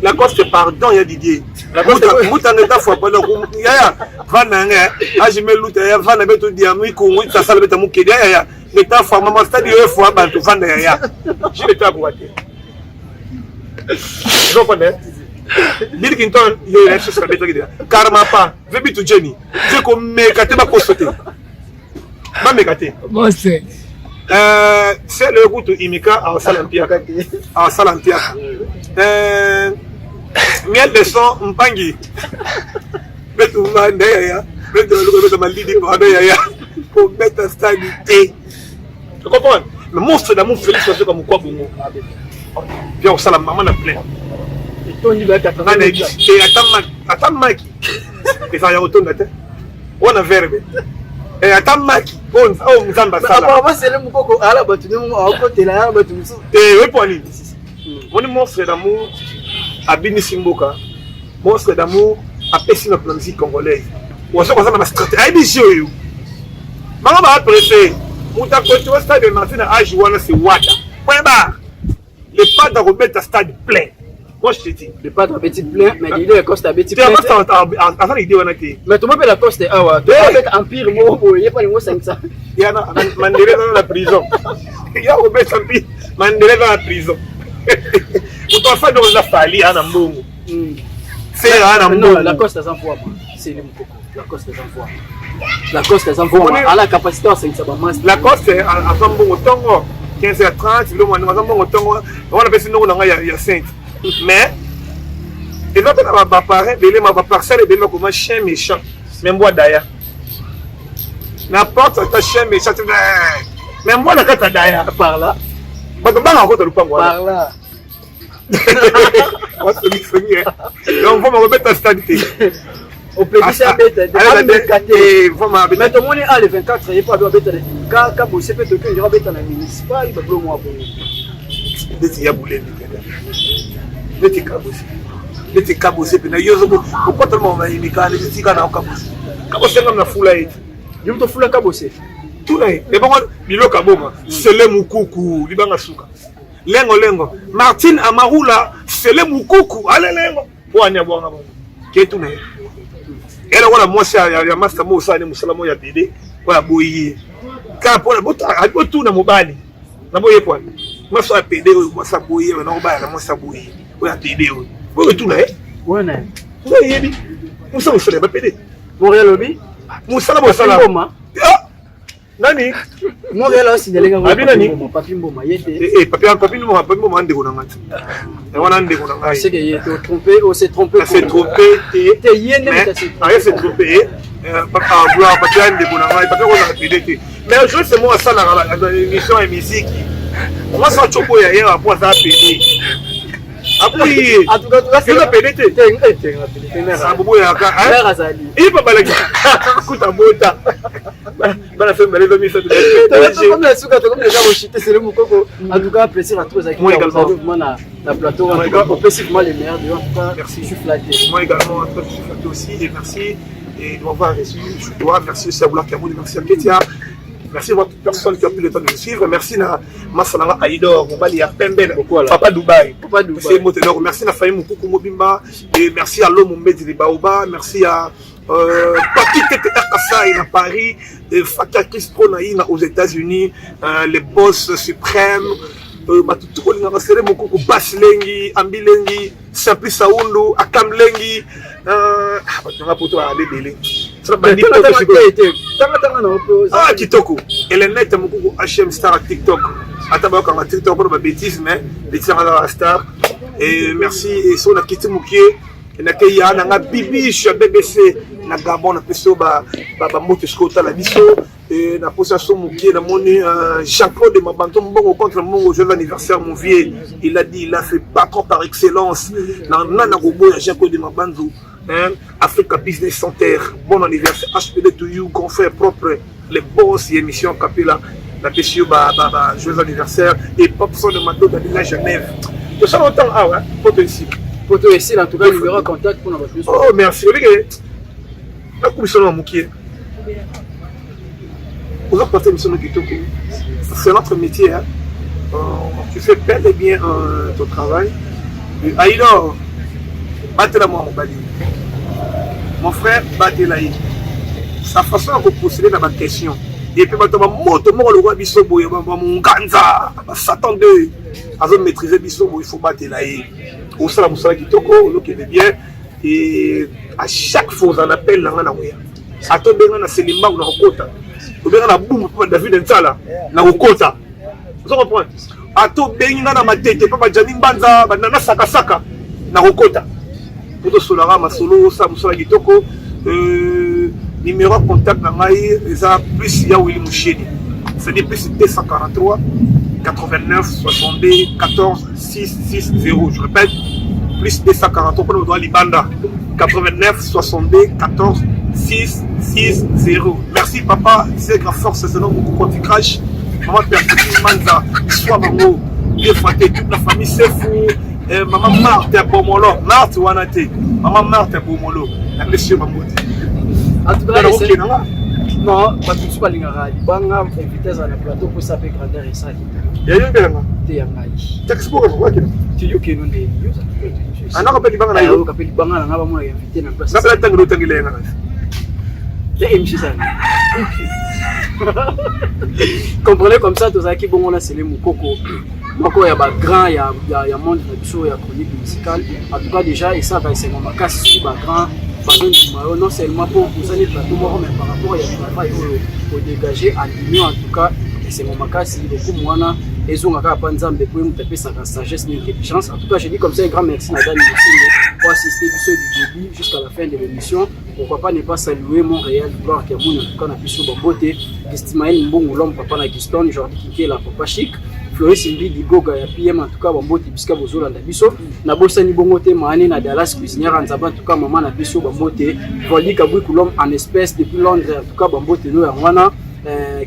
[SPEAKER 1] Lacoste pardon ya Didier mutanga ta fois pendant ya vana nga ajime luta ya vana beto dia mwiku ta sala beta mukedi ya ta fois maman stade yo fois bantu vana ya je le ta boîte je connais Bill Clinton yo ya sala beta kidi karma pa vebi tu Jenny je ko meka te ba ko sauter ba meka te
[SPEAKER 3] bon c'est
[SPEAKER 1] le goût imika à Salampiaka miel de son mpangi betu mande ya betu le malidi ko ya pour mettre stade tu comprends le monstre d'amour Félix c'est comme quoi bongo bien au salam maman na plein
[SPEAKER 7] et Tony va
[SPEAKER 1] atamaki et ça y a retourné tête on a verbe et atamaki on mzamba sala
[SPEAKER 7] papa c'est le mukoko ala batu ni mo côté là batu musu
[SPEAKER 1] et oui poni on est monstre d'amour à Bini Simboka, monstre d'amour à Pessin la musique congolaise. Ou à ce qu'on a ma stratégie. Aïe, monsieur, maman va apprécier. Mouta Koto, stade de Martin à Ajouana, c'est Wata. Point barre. Les pas de remettre à stade plein. Moi, je te dis.
[SPEAKER 7] Les pas de petit plein, mais l'idée est Costa petit plein.
[SPEAKER 1] Tu as pas l'idée, on a été.
[SPEAKER 7] Mais tu m'appelles la Costa Awa. Tu m'appelles Empire, il n'y a pas le mot 500.
[SPEAKER 1] Il y a Mandela dans la prison. Il y a Robert Empire, Mandela dans la prison. Pour toi, faire dans la falie, à Nambongo. C'est à Nambongo.
[SPEAKER 7] La Costa sans foi, c'est le Mukoko. La Costa sans foi. La Costa sans foi, à la capacité à 500 masse.
[SPEAKER 1] La Costa à Nambongo, Tongo, 15h30, on appelle ça il y a 5. Mais, il va pas apparaître, il va parcelle, il va comme un chien méchant. Même moi d'ailleurs. N'importe quel chien méchant, même moi, la carte d'ailleurs.
[SPEAKER 7] Par là.
[SPEAKER 1] Par
[SPEAKER 7] là.
[SPEAKER 1] On se dit donc on va remettre à stade.
[SPEAKER 7] Au plébiscite bête mais tout le monde est le 24 il faut avoir bête quand vous savez que il y aura bête dans la municipal il va plus moi pour
[SPEAKER 1] il y a boulé bête kabosé bête kabosé puis yozo pourquoi tout le monde va imika les tika na kabosé comme la foula est
[SPEAKER 7] je me foula kabosé
[SPEAKER 1] tout là et bon bilo kaboma c'est le mukuku libanga suka lengo Martine Amarula c'est le mukuku allez lengo pour anya bonga bon ketu ne elle wala moi c'est ya master mo sa ne musalamo ya bidé wala boyi ka pour la tout na mobali na boye point moi ça pédé moi ça boyi na mobali moi ça boyi wala bidé oui tout ne
[SPEAKER 7] ouais ne
[SPEAKER 1] oui yebi musa musale ba pédé
[SPEAKER 7] Montréal lobby
[SPEAKER 1] musalamo sala nani
[SPEAKER 7] Montréal aussi de lenga
[SPEAKER 1] abi nani
[SPEAKER 7] papi mboma yete
[SPEAKER 1] papi mboma ndeko na ngati et wana ndeko na ngai
[SPEAKER 7] c'est que yete trompé on s'est trompé
[SPEAKER 1] te yende mais c'est trompé papa vouloir papi ndeko na ngai papi on a pédé mais je c'est moi ça la émission et musique moi ça chopo ya hier après ça pédé après
[SPEAKER 7] en tout cas
[SPEAKER 1] c'est la pédé ça bobo ya ka il peut balaga kuta mota bana fait mal les ça
[SPEAKER 7] comme la souka comme les gens chité c'est le mukoko en tout cas plaisir à tous avec moi également la plateau on peut suivre les meilleurs en tout cas merci je suis flatté
[SPEAKER 1] moi également toi je suis flatté aussi et merci et de m'avoir reçu je dois merci aussi à Boula Kamoud merci à Ketia merci à toute personne qui a pris le temps de nous suivre merci à Masalanga Aïdor Mobali à Pemben Papa Dubaï c'est Motenor merci à Faye Mukoko Mobimba et merci à l'homme Mbedi de Baoba merci à Papi Tete Kasai à Paris, Fakka Kistro aux États-Unis, les boss suprêmes, Matutuko Lingasere Mokoko Baslengi, Ambilengi, Simple Saoundou, Akam Lengi, ah, Kitoko, elle est nette Mokoko HM Star à TikTok. Attends, quand TikTok, pas de bêtises, mais bêtises à la star. Et merci, et son Akiti Moukié. Il y a un bibiche BBC na Gabon na peso ba moto skota la biso et na possession moukié na moni Jean-Claude de Mabanto mbongo contre mon joyeux anniversaire mon vieux il a dit il a fait patron par excellence na gobo Jean-Claude de Mabanzo Africa Business Center bon anniversaire HPD to you confrère propre les boss et émission Capilla la peso ba joyeux anniversaire et pop son de Mado de la Genève de ça longtemps ah ouais potentiel
[SPEAKER 7] pour toi ici en tout cas numéro contact pour notre
[SPEAKER 1] oh merci la commission à Moukié vous avez passé mission de Kitoko c'est notre métier. Hein. Tu fais bel et bien ton travail. Aïdo, battez la moi, mon frère, battez-la. Sa façon de procéder dans ma question. Et puis, le roi Bissobo, mon Ganza, Satan 2, à maîtriser Bissobo, il faut battre la. Au salam qui toko, qui est bien. Et à chaque fois, on appelle la Nanaouya. À tout bien, on a Sélimba ou Nakota. Ou bien, on a Boum, David Ntala, Nakota. Vous comprenez? À tout bien, on a ma tête, Papa Jamin Banza, Banana Sakasaka, Nakota. Pour tout cela, ma solo, Sam qui toko. Numéro de contact dans Maï, plus Yaouli Moucheni. C'est-à-dire plus 243 89 62 14 660. Je répète, plus 243 pour le droit Libanda. 89 62 14 660. Merci papa, c'est grave force, c'est non beaucoup quand tu craches. Maman Perfectine Manza, soit maman, bien fraté, toute la famille c'est fou. Maman Marthe à Bomolo, Marthe Wanate, maman Marthe à Bomolo, la monsieur Mamoudi.
[SPEAKER 7] En tout cas, non, pas tout pas l'ingara. Banga vitesse à la plateau pour saper grandeur et ça.
[SPEAKER 1] Il y a eu bien.
[SPEAKER 7] T'es un maïs.
[SPEAKER 1] T'exposes quoi qu'il
[SPEAKER 7] tu dis que non des.
[SPEAKER 1] Ah non, appelle Banga là.
[SPEAKER 7] Appelle Banga là, on va moi inviter dans place.
[SPEAKER 1] Ça peut être un gros tanguilé là.
[SPEAKER 7] Les MC ça. Comprenez comme ça, tous ceux qui bon on a c'est les Moukoko. Moko ya ba grand ya monde na biso ya chronique musicale. En tout cas déjà et ça va c'est mon casse sur ba grand. Non seulement pour vous aller plateau, mais par rapport à travail au dégager en union en tout cas, c'est mon macas, beaucoup moins et on a pas de pour me taper sa sagesse ni intelligence. En tout cas, je dis comme ça un grand merci à Dani pour assister du début jusqu'à la fin de l'émission. Pourquoi pas ne pas saluer Montréal, gloire qui a mon en tout cas na biso bomboté, Istimaël Mbongo l'homme papa na Giston, Jordi Kike la papa chic. Floris Mbidi Goga ya PM en tout cas bomboté biska bozola na biso na bosani bongote maane na Dallas cuisinière en Zaba en tout cas maman na biso bomboté Voli Kabou Koulom en espèce depuis Londres en tout cas bomboté no ya wana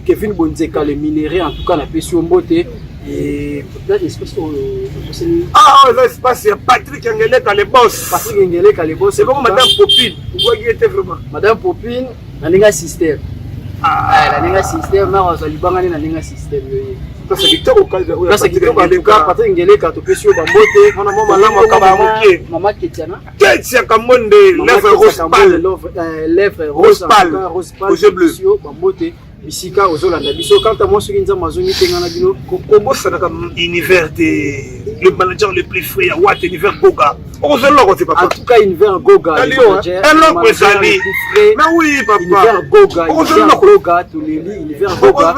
[SPEAKER 7] Kevin Bonzeka le minéré en tout cas na biso bomboté et peut-être espèce
[SPEAKER 1] ah l'espace c'est Patrick Ngeleka le boss.
[SPEAKER 7] Patrick Ngeleka le boss.
[SPEAKER 1] C'est comme madame Popine. Vous voyez était vraiment
[SPEAKER 7] madame Popine na ninga système. Ah la ninga système na wa libanga na ninga système yo.
[SPEAKER 1] C'est Victor Okaza.
[SPEAKER 7] C'est Victor Okaza. Patrick Ngeleka to pesio bambote.
[SPEAKER 1] Mona mama lama kaba mokie.
[SPEAKER 7] Mama Ketiana.
[SPEAKER 1] Ketia Kamonde lèvre rose pâle.
[SPEAKER 7] Lèvre rose pâle. Rose pâle.
[SPEAKER 1] Rose bleu.
[SPEAKER 7] Bambote. Bisika ozolanda biso quand à moi soki nzamba zongi tengana bino
[SPEAKER 1] Kobo ça comme univers de le manager le plus frais Watt univers Goga. On se l'a côté papa.
[SPEAKER 7] En tout cas univers Goga.
[SPEAKER 1] Alors mais oui papa.
[SPEAKER 7] Univers Goga. Univers Goga tous les lits univers Goga.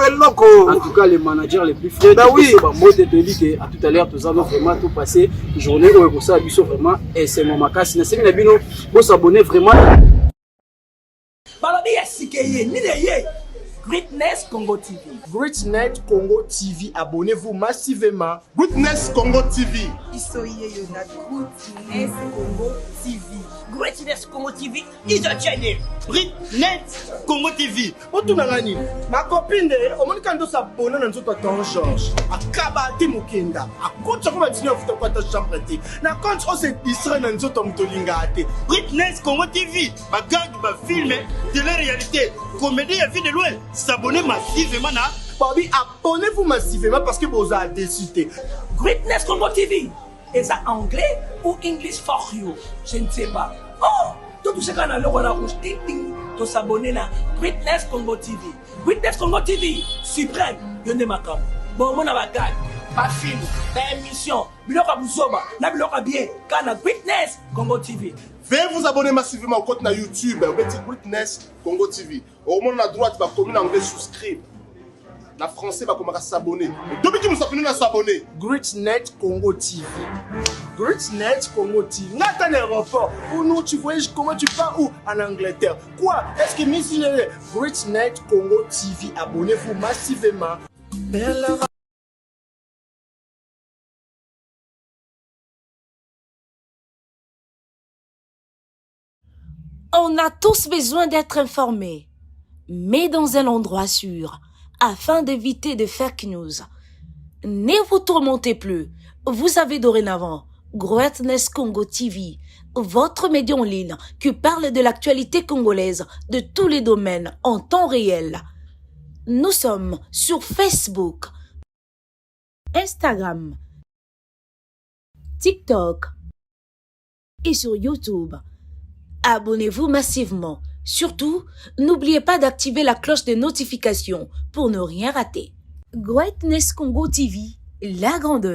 [SPEAKER 7] En tout cas les managers les plus frais.
[SPEAKER 1] Oui.
[SPEAKER 7] Mode de dit que à tout à l'heure tous avons vraiment tout passé journée où pour ça biso vraiment et c'est mon makasi na semi na bino pour s'abonner vraiment.
[SPEAKER 3] Balobi ya sikeye ni de Greatness Congo TV.
[SPEAKER 2] Greatness Congo TV, abonnez-vous massivement.
[SPEAKER 4] Greatness Congo TV.
[SPEAKER 5] Isoye Yona Greatness Congo TV.
[SPEAKER 3] Greatness Congo TV is a channel.
[SPEAKER 2] Greatness Congo TV. Otunangani, ma copine de omonikando s'abonner dans notre temps Georges. Akaba Timukenda. Akotsa ko batini ofuta kwa ta chambre ti. Na compte o se distrait dans notre mtolinga ate.
[SPEAKER 8] Greatness Congo TV, ma gang ma film de la réalité. Comédie à vie de loin. S'abonner massivement na.
[SPEAKER 2] Bobby, abonnez-vous massivement parce que vous avez décidé.
[SPEAKER 3] Greatness Congo TV. Est ça anglais ou English for you? Je ne sais pas. Oh, tout ce qu'on a le roi rouge, ting ting, to s'abonner na Greatness Congo TV. Greatness Congo TV, suprême, yonde makam. Bon, mon abagag, ma film, ma émission, biloka buzoba, na biloka bien, kana Greatness Congo TV.
[SPEAKER 4] Veuillez vous abonner massivement au compte na YouTube, au petit Greatness Congo TV. Au moment à droite, va commune anglais souscrire. La français va commencer à s'abonner. Depuis que nous sommes à s'abonner.
[SPEAKER 2] Greatness Congo TV. Greatness Congo TV. N'a un aéroport. Où nous tu voyages comment tu pars où en Angleterre. Quoi? Est-ce que Miss Greatness Congo TV, abonnez-vous massivement.
[SPEAKER 6] On a tous besoin d'être informés, mais dans un endroit sûr, afin d'éviter de fake news. Ne vous tourmentez plus, vous avez dorénavant Greatness Congo TV, votre média en ligne qui parle de l'actualité congolaise de tous les domaines en temps réel. Nous sommes sur Facebook, Instagram, TikTok et sur YouTube. Abonnez-vous massivement. Surtout, n'oubliez pas d'activer la cloche de notification pour ne rien rater. Greatness Congo TV, la grandeur.